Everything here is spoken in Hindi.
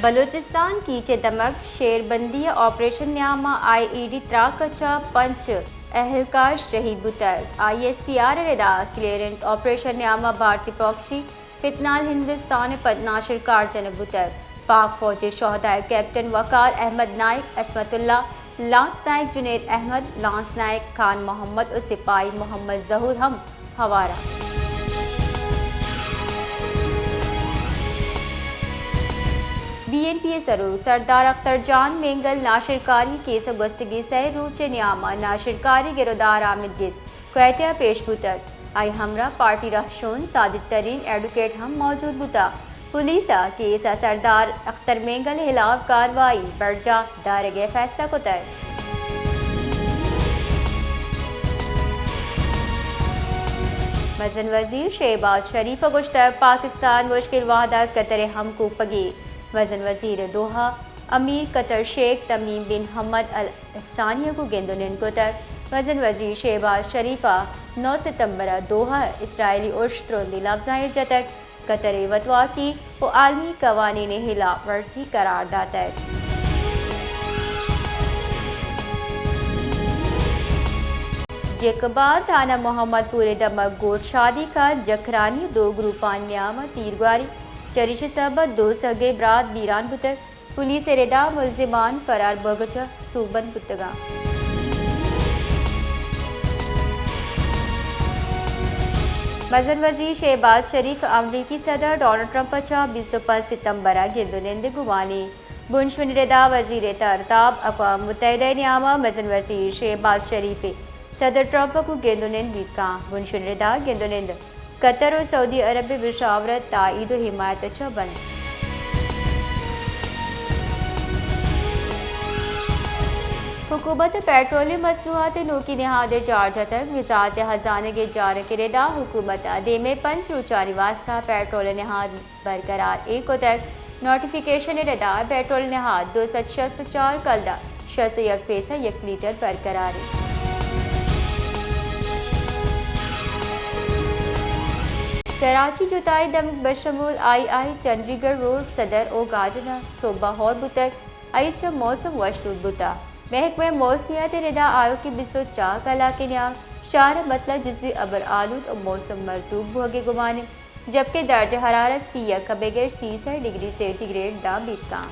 बलूचिस्तान की चेतमक शेरबंदी ऑपरेशन न्यामा IED त्राकचा पंच एहलकार शहीद बुतर ISCR रेदा क्लियरेंस ऑपरेशन न्यामा भारतीय प्रॉक्सी फितनाल हिंदुस्तान पदनाशर कारजन बुतर पाक फौजी शोहदाय कैप्टन वकार अहमद नाइक असमतुल्ला लांस नाइक जुनेद अहमद लांस नाइक खान मोहम्मद और सिपाही मोहम्मद जहूर हम हवारा। BNP सरू सरदार अख्तर जान मेंगल नाशिरकारी केस गस्तगी सह रूचे न्यामा नाशिरकारी गिरदार आमिद गिस क्वैटिया पेश बुतर आई हमरा पार्टी रहशोन साजिद तरीन एडवोकेट हम मौजूद बुता पुलिसा केस सरदार अख्तर मेंगल खिलाफ कार्रवाई बर्जा दारगे फैसला को तय। मजन वजीर शहबाज शरीफ गुश्तर पाकिस्तान मुश्किल वादा कतर हम को पगे वजन वजीर दोहा अमीर कतर शेख तमीम बिन हमद अल सानिया को गेंदोनिन को तक वजन वजीर शहबाज शरीफा 9 सितंबर दोहा इसराइली उश्त्रोंदी लफ्ज़ाहिर जतक कतर वतवा की वो आलमी कवानीन खिलाफ वर्जी करार दाता है। जेकबाद थाना मोहम्मदपुर दमक गोट शादी का जखरानी 2 ग्रुपान न्यामा तीरगारी चरिश सबत 2 सगे ब्रात बीरान बुतर पुलिस रेदा मुलजिमान फरार बगचा सूबन पुतगा। मजन वजीर शहबाज शरीफ अमरीकी सदर डोनाल्ड ट्रंप 25 सितंबर गिंदुनिंद गुमानी बुनशुन रेदा वजीर तरताब अक़वाम मुत्तहिदा न्यामा मजन वजीर शहबाज शरीफ सदर ट्रंप को गेंदुनिंद बीका बुनशुन रेदा गेंदुनिंद कतर और सऊदी अरब मुशावरत ताईद और हिमायत बंद। हुकूमत पेट्रोलियम मसनूआत नो की नहाद चार्ज तक वजारत खजाना के जार के रेदा हुकूमत देमे पंच रुचारी वास्ता पेट्रोल नहाद बरकरार एक तक नोटिफिकेशन रेदा पेट्रोल नहाद 264 कलदा 601 पैसा 1 लीटर बरकरार। कराची जुताई दमक बशमूल II चंडीगढ़ रोड सदर ओ गाजना सोबा हौर बुतक आइच मौसम वशदूद बुता महकमे मौसमियात रेदा आयो की 204 कला के न्याम शार मतलब जुजवी अबर आलूद और मौसम मरतूब भोगे गुमाने जबकि दर्ज हरारत 30 कबेगर 30 डिग्री सेंटीग्रेड दा बीतता।